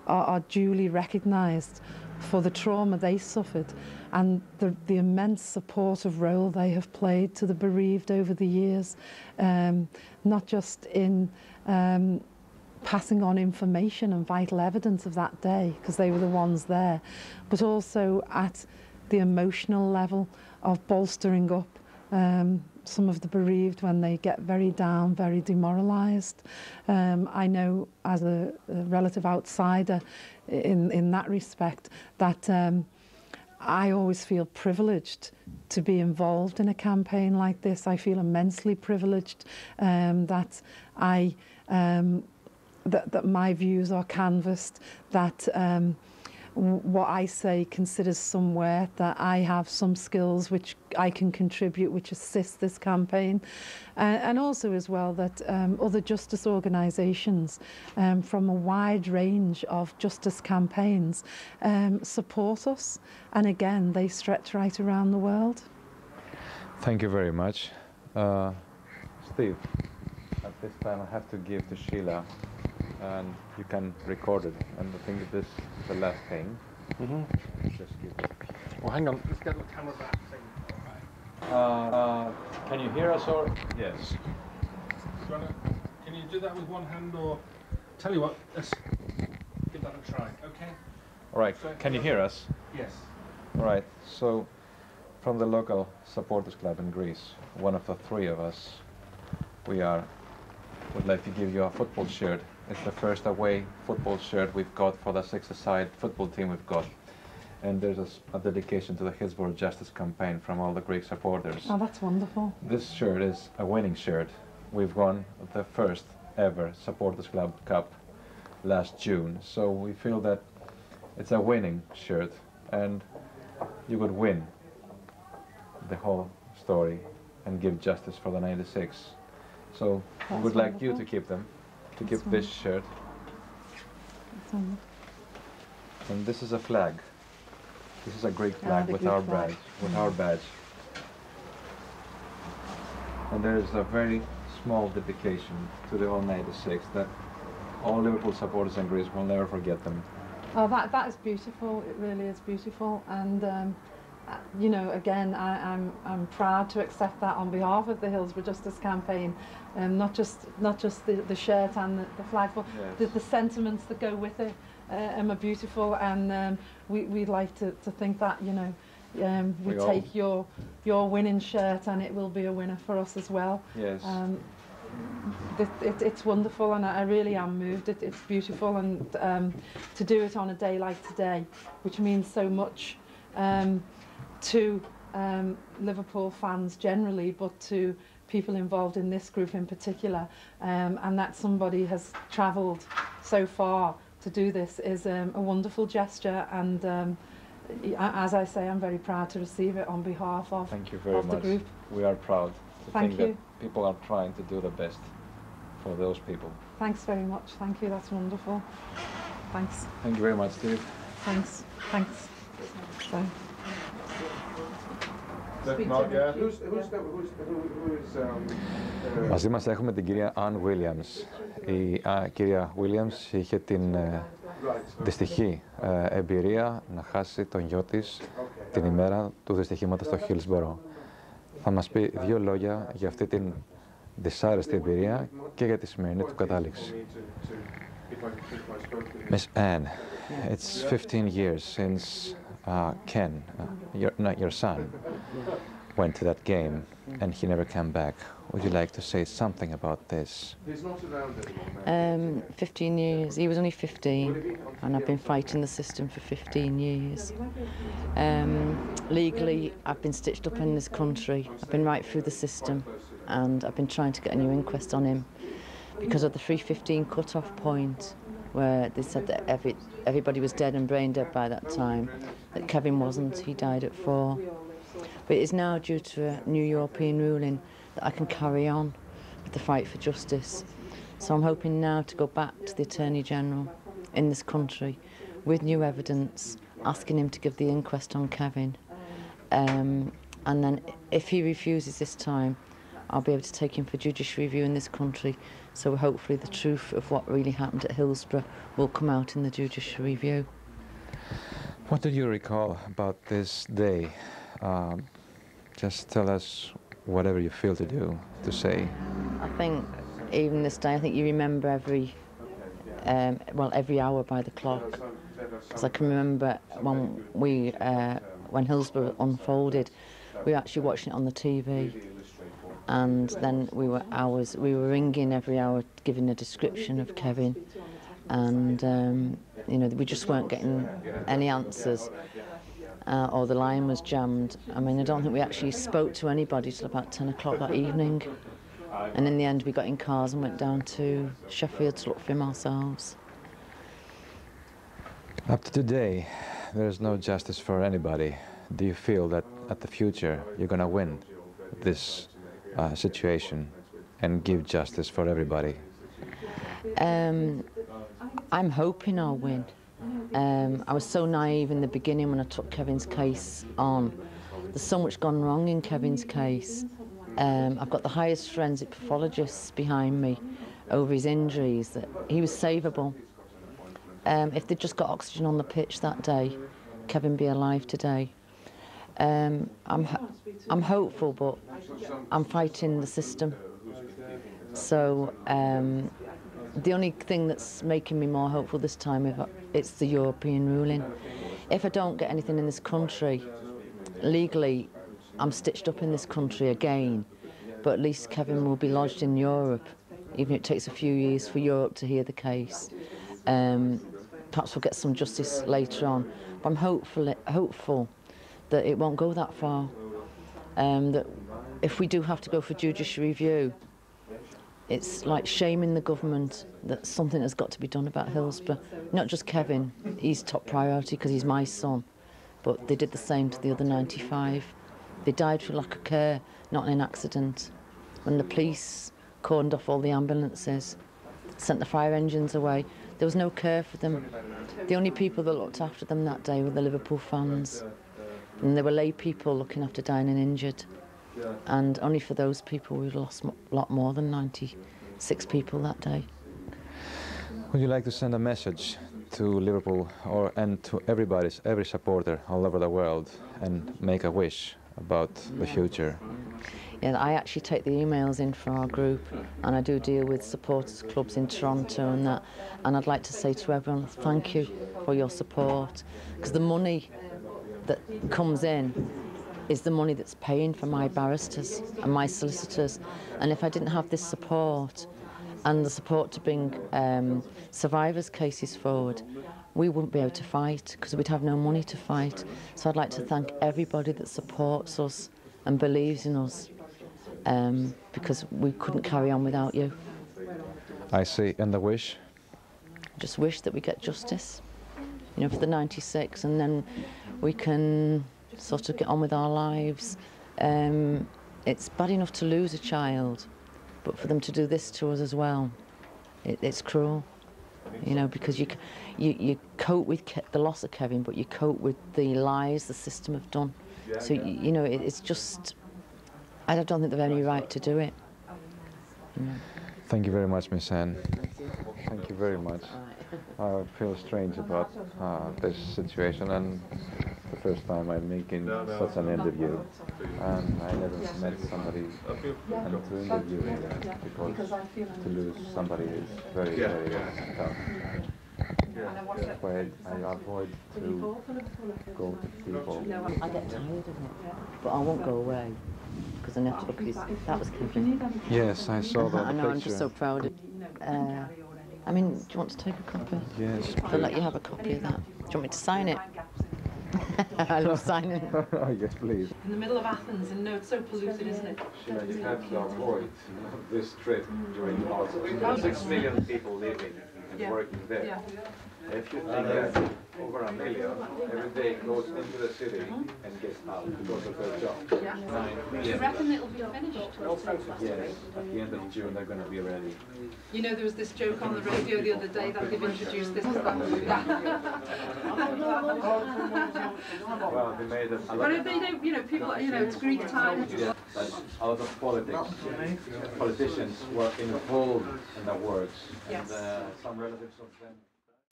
are duly recognised for the trauma they suffered and the immense supportive role they have played to the bereaved over the years, not just in passing on information and vital evidence of that day, because they were the ones there, but also at the emotional level of bolstering up some of the bereaved when they get very down, very demoralised. I know as a relative outsider in that respect that I always feel privileged to be involved in a campaign like this. I feel immensely privileged that that my views are canvassed, that what I say considers some worth, that I have some skills which I can contribute, which assist this campaign, and also as well that other justice organisations from a wide range of justice campaigns support us, and again they stretch right around the world. Thank you very much. Steve, at this time I have to give to Sheila, and you can record it, and I think this is the last thing. Just give it. Well, hang on, let's get the camera back. Can you hear us or? Yes. Can you do that with one hand, or tell you what, let's give that a try, okay? All right, can you hear us? Yes. All right, so from the local supporters club in Greece, one of the three of us, would like to give you a football shirt. It's the first away football shirt we've got for the six-a-side football team we've got. And there's a dedication to the Hillsborough Justice campaign from all the Greek supporters. Oh, that's wonderful. This shirt is a winning shirt. We've won the first ever Supporters Club Cup last June. So we feel that it's a winning shirt, and you could win the whole story and give justice for the 96. So we would like you to keep them. To keep this shirt. And this is a flag. This is a Greek flag with our badge. And there is a very small dedication to the all 96 that all Liverpool supporters in Greece will never forget them. Oh, that is beautiful. It really is beautiful, and you know, again, I'm proud to accept that on behalf of the Hillsborough Justice Campaign, not just the shirt and the flag, but yes, the sentiments that go with it are beautiful, and we'd like to think that, you know, we take your winning shirt and it will be a winner for us as well. Yes. It's wonderful, and I really am moved. It's beautiful, and to do it on a day like today, which means so much to Liverpool fans generally, but to people involved in this group in particular, and that somebody has travelled so far to do this is a wonderful gesture, and as I say, I'm very proud to receive it on behalf of, Thank you very much. The group. We are proud to Thank think you. that people are trying to do the best for those people. Thanks very much. Thank you. That's wonderful. Thanks. Thank you very much, Steve. Thanks. Thanks. So. Μαζί μας έχουμε την κυρία Ann Williams. Η κυρία Williams είχε την δυστυχή εμπειρία να χάσει τον γιο της την ημέρα του δυστυχήματος στο Hillsborough. Θα μας πει δύο λόγια για αυτή την δυσάρεστη εμπειρία και για τη σημερινή του κατάληξη. Miss Ann, it's 15 years since Ken, your son, went to that game and he never came back. Would you like to say something about this? 15 years. He was only 15, and I've been fighting the system for 15 years. Legally, I've been stitched up in this country. I've been right through the system, and I've been trying to get a new inquest on him because of the 3:15 cut-off point, where they said that everybody was dead and brain dead by that time, that Kevin wasn't. He died at 4. But it is now due to a new European ruling that I can carry on with the fight for justice. So I'm hoping now to go back to the Attorney General in this country with new evidence, asking him to give the inquest on Kevin. And then if he refuses this time, I'll be able to take him for judicial review in this country So hopefully the truth of what really happened at Hillsborough will come out in the judicial review. What do you recall about this day? Just tell us whatever you feel to say. I think even this day, I think you remember every hour by the clock. Because I can remember when Hillsborough unfolded, we were actually watching it on the TV, and then we were ringing every hour, giving a description of Kevin, and you know, we just weren't getting any answers, or the line was jammed. I mean, I don't think we actually spoke to anybody till about 10 o'clock that evening, and in the end we got in cars and went down to Sheffield to look for him ourselves. Up to today, there is no justice for anybody. Do you feel that at the future you're going to win this situation and give justice for everybody? I'm hoping I'll win. I was so naive in the beginning when I took Kevin's case on. There's so much gone wrong in Kevin's case. I've got the highest forensic pathologists behind me over his injuries, that he was savable. If they'd just got oxygen on the pitch that day, Kevin would be alive today. I'm hopeful, but I'm fighting the system. So the only thing that's making me more hopeful this time, it's the European ruling. If I don't get anything in this country, legally, I'm stitched up in this country again, but at least Kevin will be lodged in Europe, even if it takes a few years for Europe to hear the case. Perhaps we'll get some justice later on, but I'm hopeful that it won't go that far, that if we do have to go for judicial review, it's like shaming the government that something has got to be done about Hillsborough. Not just Kevin, he's top priority because he's my son, but they did the same to the other 95. They died for lack of care, not in an accident. When the police cordoned off all the ambulances, sent the fire engines away, there was no care for them. The only people that looked after them that day were the Liverpool fans. And there were lay people looking after dying and injured. And only for those people we lost a lot more than 96 people that day. Would you like to send a message to Liverpool and to every supporter all over the world and make a wish about the future? Yeah, I actually take the emails in for our group, and I do deal with supporters clubs in Toronto and that, and I'd like to say to everyone, thank you for your support, because the money that comes in is the money that's paying for my barristers and my solicitors, and if I didn't have this support and the support to bring survivors' cases forward, we wouldn't be able to fight because we'd have no money to fight. So I'd like to thank everybody that supports us and believes in us, because we couldn't carry on without you. I see. And the wish? Just wish that we get justice, you know, for the 96, and then we can sort of get on with our lives. It's bad enough to lose a child, but for them to do this to us as well, it's cruel, you know, because you cope with the loss of Kevin, but you cope with the lies the system have done. So, you know, it's just, I don't think they've any right to do it. You know. Thank you very much, Miss Anne. Thank you very much. I feel strange about this situation, and the first time I'm making such an interview, and I never met somebody and to interview them, because to lose somebody is very, very tough. That's why I avoid to go to people. I get tired of it, but I won't go away, because I have to look at his, that was Kevin. Yes, I saw that. I know, I'm just so proud of I mean, do you want to take a copy? Yes, I'll let you have a copy of that. Do you want me to sign it? I love signing. Oh, yes, please. In the middle of Athens, and no, it's so polluted, isn't it? Sheila, you have to avoid this trip during the autumn. 6 million people living and working there. If you think that over 1 million every day goes into the city and gets out because of their job. 9 million. Do you reckon it'll be finished? Yes, at the end of June they're going to be ready. You know, there was this joke on the radio the other day that they've introduced this. Well, they made a lot. But they don't, you know, people, you know, it's Greek times. Yeah, but a lot of politicians were involved in the works, and some relatives of them.